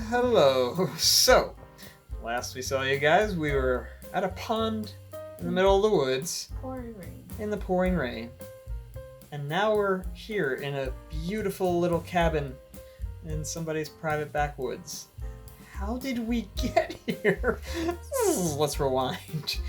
Hello. So, last we saw you guys, we were at a pond in the middle of the woods. Pouring rain. In the pouring rain. And now we're here in a beautiful little cabin in somebody's private backwoods. How did we get here? Let's rewind.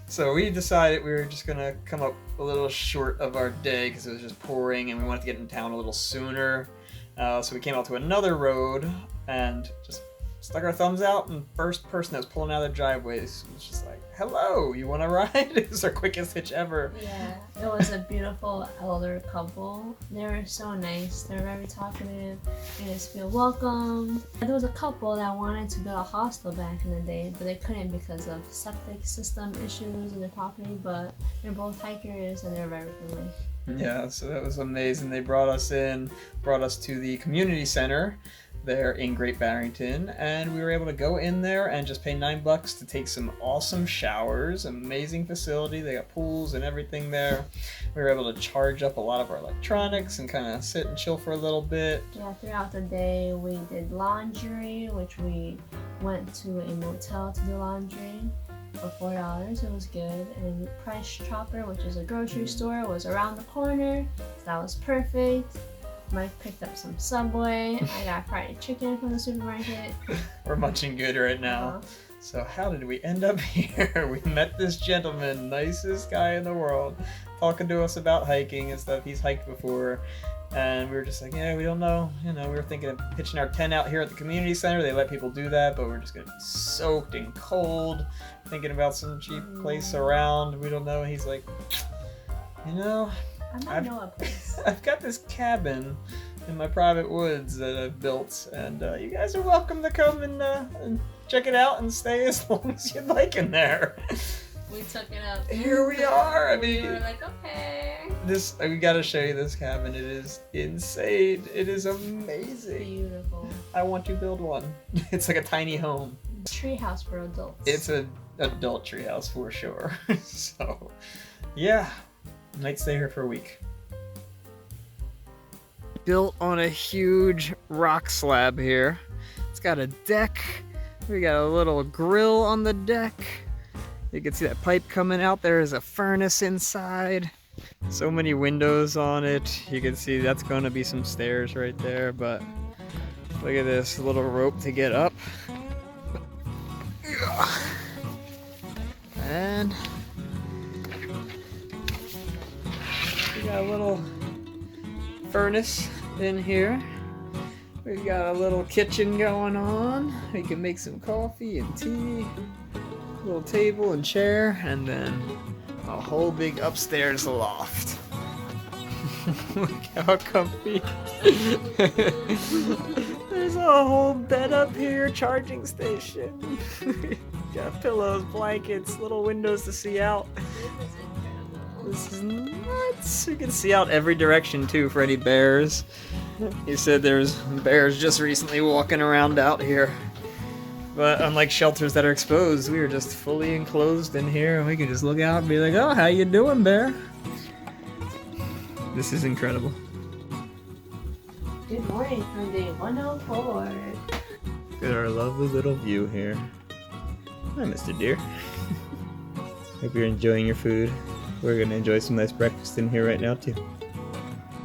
So we decided we were just gonna come up a little short of our day because it was just pouring and we wanted to get in town a little sooner. So we came out to another road and just stuck our thumbs out, and first person that was pulling out of the driveways was just like, "Hello, you want to ride?" It was our quickest hitch ever. Yeah, it was a beautiful elder couple. They were so nice. They were very talkative. Made us feel welcome. There was a couple that wanted to build a hostel back in the day, but they couldn't because of septic system issues in the property. But they're both hikers and they're very friendly. Yeah, so that was amazing. They brought us to the community center there in Great Barrington, and we were able to go in there and just pay $9 to take some awesome showers. Amazing facility. They got pools and everything there. We were able to charge up a lot of our electronics and kind of sit and chill for a little bit. Yeah, throughout the day we did laundry, which we went to a motel to do laundry for $4. It was good. And Price Chopper, which is a grocery store, was around the corner, so that was perfect. Mike picked up some Subway. I got fried chicken from the supermarket. We're munching good right now. So how did we end up here? We met this gentleman, nicest guy in the world, talking to us about hiking and stuff. He's hiked before. And we were just like, yeah, we don't know. You know, we were thinking of pitching our tent out here at the community center. They let people do that, but we're just going to be soaked and cold. Thinking about some cheap place around. We don't know. And he's like, you know, I know a place. I've got this cabin in my private woods that I've built, and you guys are welcome to come and check it out and stay as long as you'd like in there. We took it up. Here we are. I mean, we were like, okay. We gotta show you this cabin. It is insane. It is amazing. Beautiful. I want to build one. It's like a tiny home. Treehouse for adults. It's an adult treehouse for sure. So, yeah. Might stay here for a week. Built on a huge rock slab here. It's got a deck. We got a little grill on the deck. You can see that pipe coming out. There is a furnace inside. So many windows on it. You can see that's going to be some stairs right there, but look at this little rope to get up. And we got a little furnace in here. We've got a little kitchen going on. We can make some coffee and tea. A little table and chair, and then a whole big upstairs loft. Look how comfy. There's a whole bed up here, charging station. Got pillows, blankets, little windows to see out. This is nuts. You can see out every direction too for any bears. He said there's bears just recently walking around out here. But unlike shelters that are exposed, we are just fully enclosed in here, and we can just look out and be like, "Oh, how you doing, bear?" This is incredible. Good morning from day 104. Look at our lovely little view here. Hi, Mr. Deer. Hope you're enjoying your food. We're gonna enjoy some nice breakfast in here right now too.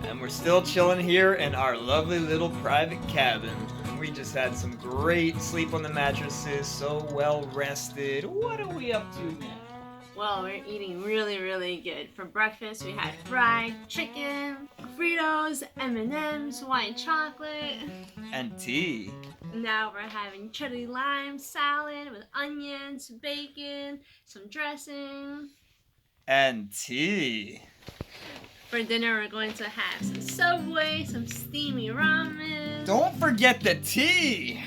And we're still chilling here in our lovely little private cabin. We just had some great sleep on the mattresses, so well rested. What are we up to now? Well, we're eating really, really good. For breakfast, we had fried chicken, Fritos, M&M's, white chocolate. And tea. Now we're having chili lime salad with onions, bacon, some dressing. And tea. For dinner, we're going to have some Subway, some steamy ramen. Don't forget the tea!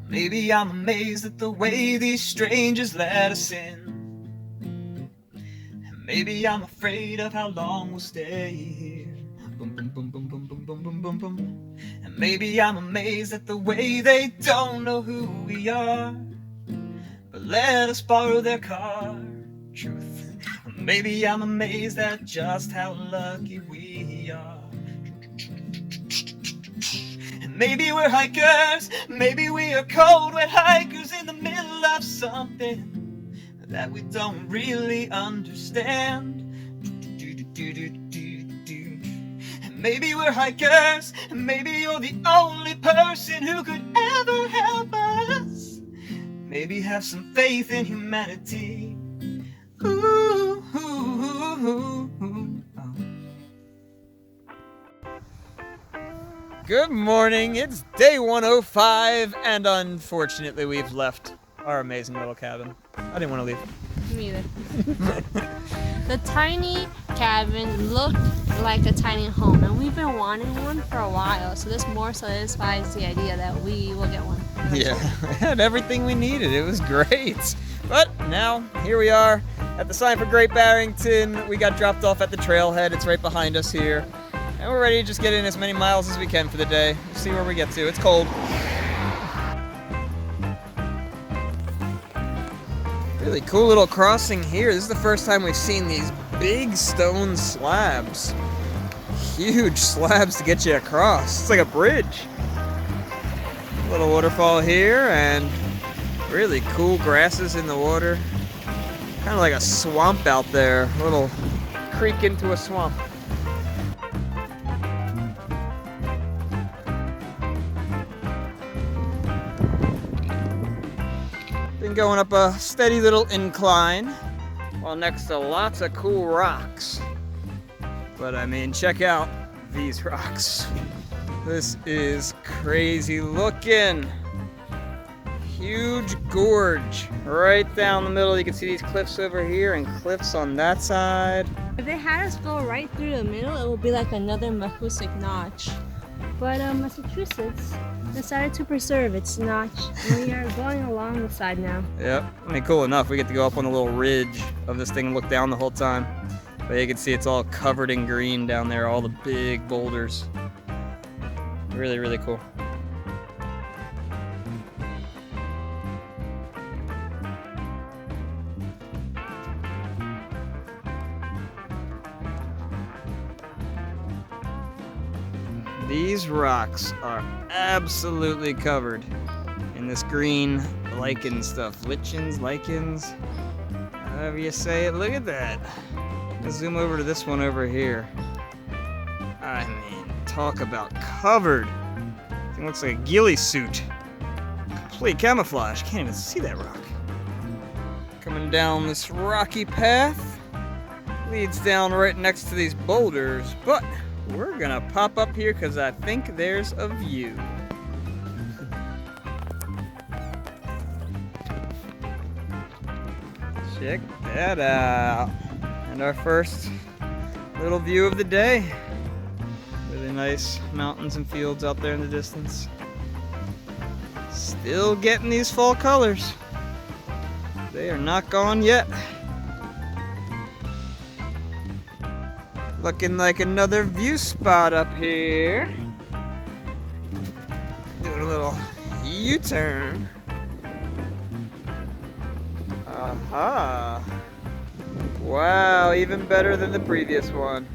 Maybe I'm amazed at the way these strangers let us in. And maybe I'm afraid of how long we'll stay here. Boom, boom, boom, boom, boom, boom, boom, boom, boom, boom. And maybe I'm amazed at the way they don't know who we are. But let us borrow their car. Truth. Maybe I'm amazed at just how lucky we are. Maybe we're hikers, maybe we are cold wet hikers in the middle of something that we don't really understand. Maybe we're hikers, maybe you're the only person who could ever help us. Maybe have some faith in humanity. Ooh, ooh, ooh, ooh, ooh. Oh. Good morning, it's day 105, and unfortunately we've left our amazing little cabin. I didn't want to leave. Me either. The tiny cabin looked like a tiny home, and we've been wanting one for a while, so this more satisfies the idea that we will get one. Yeah, we had everything we needed. It was great. But now, here we are at the sign for Great Barrington. We got dropped off at the trailhead. It's right behind us here. And we're ready to just get in as many miles as we can for the day. We'll see where we get to. It's cold. Really cool little crossing here. This is the first time we've seen these big stone slabs. Huge slabs to get you across. It's like a bridge. Little waterfall here and really cool grasses in the water. Kind of like a swamp out there. A little creek into a swamp. Been going up a steady little incline while next to lots of cool rocks. But I mean, check out these rocks. This is crazy looking. Huge gorge right down the middle. You can see these cliffs over here and cliffs on that side. If they had us go right through the middle, it would be like another Mahoosuc Notch. But Massachusetts decided to preserve its notch, and we are going along the side now. Yep, I mean, cool enough. We get to go up on the little ridge of this thing and look down the whole time. But you can see it's all covered in green down there, all the big boulders. Really, really cool. These rocks are absolutely covered in this green lichen stuff. Lichens, however you say it. Look at that. Let's zoom over to this one over here. I mean, talk about covered. It looks like a ghillie suit. Complete camouflage. Can't even see that rock. Coming down this rocky path. Leads down right next to these boulders, but we're gonna pop up here because I think there's a view. Check that out. And our first little view of the day. Really nice mountains and fields out there in the distance. Still getting these fall colors. They are not gone yet. Looking like another view spot up here. Doing a little U-turn. Aha. Wow, even better than the previous one.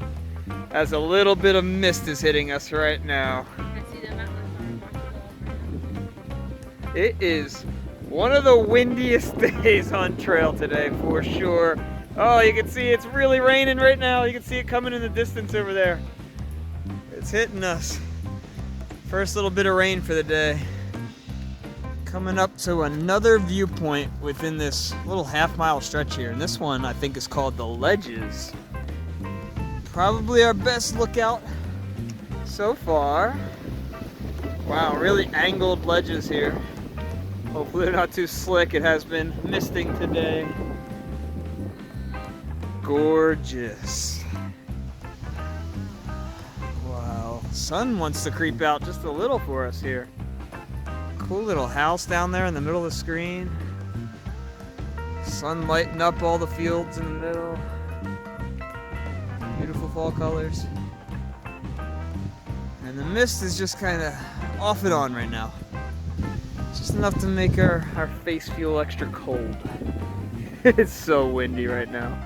As a little bit of mist is hitting us right now. It is one of the windiest days on trail today for sure. Oh, you can see it's really raining right now. You can see it coming in the distance over there. It's hitting us. First little bit of rain for the day. Coming up to another viewpoint within this little half-mile stretch here. And this one I think is called the Ledges. Probably our best lookout so far. Wow, really angled ledges here. Hopefully they're not too slick. It has been misting today. Gorgeous. Wow, sun wants to creep out just a little for us here. Cool little house down there in the middle of the screen. Sun lighting up all the fields in the middle. Beautiful fall colors. And the mist is just kind of off and on right now. Just enough to make our face feel extra cold. It's so windy right now.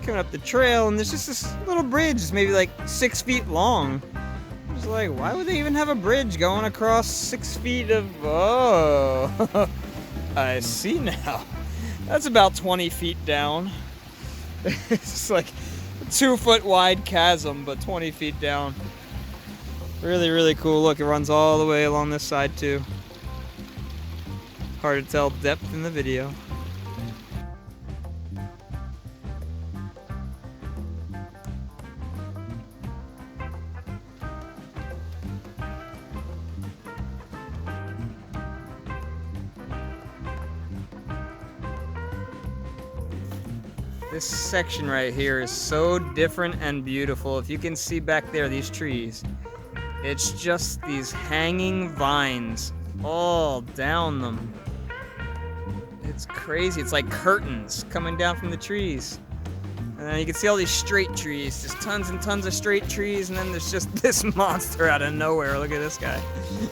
coming up the trail, and there's just this little bridge. It's maybe like 6 feet long. I was like, why would they even have a bridge going across 6 feet of... Oh, I see now. That's about 20 feet down. It's like a 2 foot wide chasm, but 20 feet down. Really, really cool. Look, it runs all the way along this side too. Hard to tell depth in the video. This section right here is so different and beautiful. If you can see back there, these trees, it's just these hanging vines all down them. It's crazy. It's like curtains coming down from the trees. And then you can see all these straight trees, just tons and tons of straight trees, and then there's just this monster out of nowhere. Look at this guy.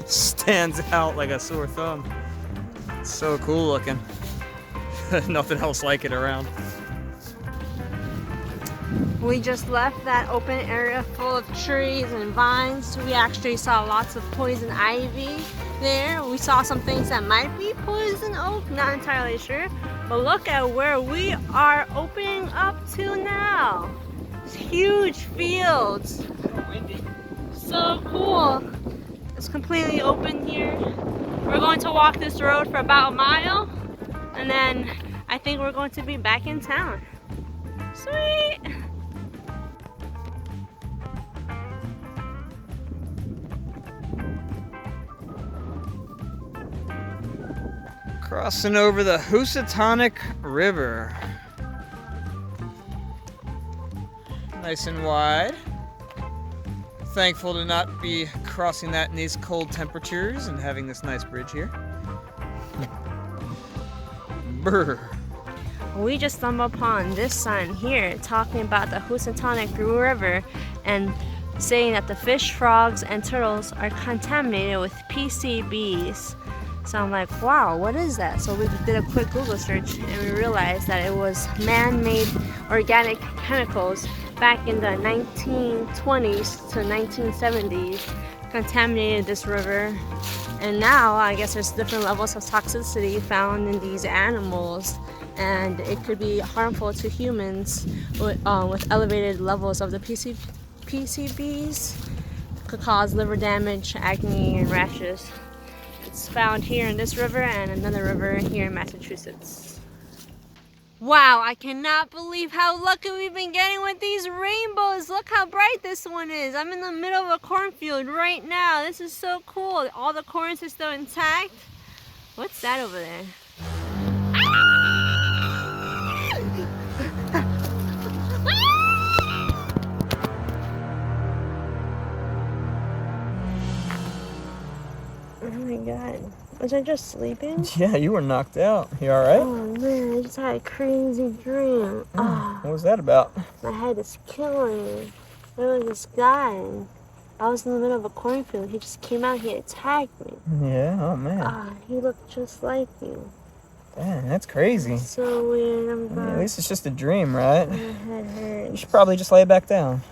Stands out like a sore thumb. It's so cool looking. Nothing else like it around. We just left that open area full of trees and vines. We actually saw lots of poison ivy there. We saw some things that might be poison oak, not entirely sure. But look at where we are opening up to now. It's huge fields. So cool. It's completely open here. We're going to walk this road for about a mile, and then I think we're going to be back in town. Sweet! Crossing over the Housatonic River. Nice and wide. Thankful to not be crossing that in these cold temperatures and having this nice bridge here. Brr. We just stumbled upon this sign here talking about the Housatonic River and saying that the fish, frogs, and turtles are contaminated with PCBs. So I'm like, wow, what is that? So we did a quick Google search and we realized that it was man-made organic chemicals back in the 1920s to 1970s contaminated this river. And now I guess there's different levels of toxicity found in these animals, and it could be harmful to humans with elevated levels of the PCBs. Could cause liver damage, acne, and rashes. It's found here in this river and another river here in Massachusetts. Wow, I cannot believe how lucky we've been getting with these rainbows. Look how bright this one is. I'm in the middle of a cornfield right now. This is so cool. All the corns are still intact. What's that over there? Oh my god. Was I just sleeping? Yeah, you were knocked out. You alright? Oh man, I just had a crazy dream. What was that about? My head is killing me. There was this guy. I was in the middle of a cornfield. He just came out, he attacked me. Yeah, oh man. He looked just like you. Damn, that's crazy. So weird. At least it's just a dream, right? My head hurts. You should probably just lay back down.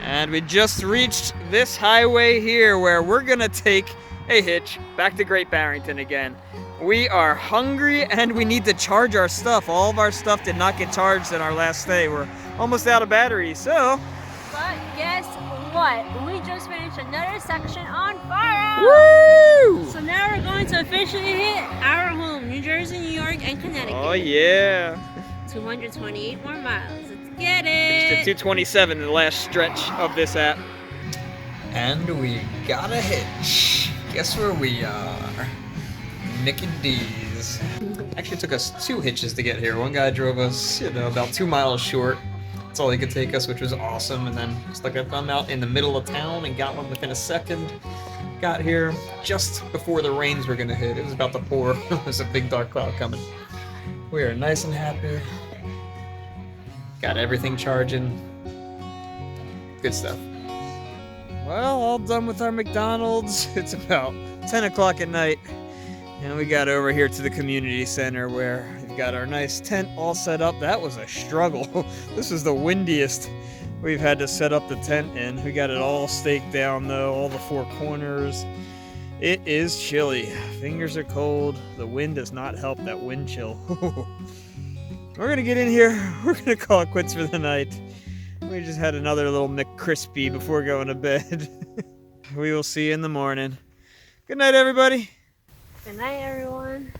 And we just reached this highway here where we're gonna take a hitch back to Great Barrington again. We are hungry and we need to charge our stuff. All of our stuff did not get charged in our last stay. We're almost out of battery, so. But guess what? We just finished another section on fire. Woo! So now we're going to officially hit our home, New Jersey, New York, and Connecticut. Oh yeah. 228 more miles. Let's get It's it. the 227 in the last stretch of this app. And we got a hitch. Guess where we are? Nick and D's. Actually, it took us 2 hitches to get here. One guy drove us, about 2 miles short. That's all he could take us, which was awesome. And then just like I found out in the middle of town and got one within a second. Got here just before the rains were gonna hit. It was about to pour. There's a big dark cloud coming. We are nice and happy. Got everything charging. Good stuff. Well, all done with our McDonald's. It's about 10 o'clock at night. And we got over here to the community center where we've got our nice tent all set up. That was a struggle. This was the windiest we've had to set up the tent in. We got it all staked down though, all the four corners. It is chilly. Fingers are cold. The wind does not help that wind chill. We're gonna get in here. We're gonna call it quits for the night. We just had another little McCrispy before going to bed. We will see you in the morning. Good night, everybody. Good night, everyone.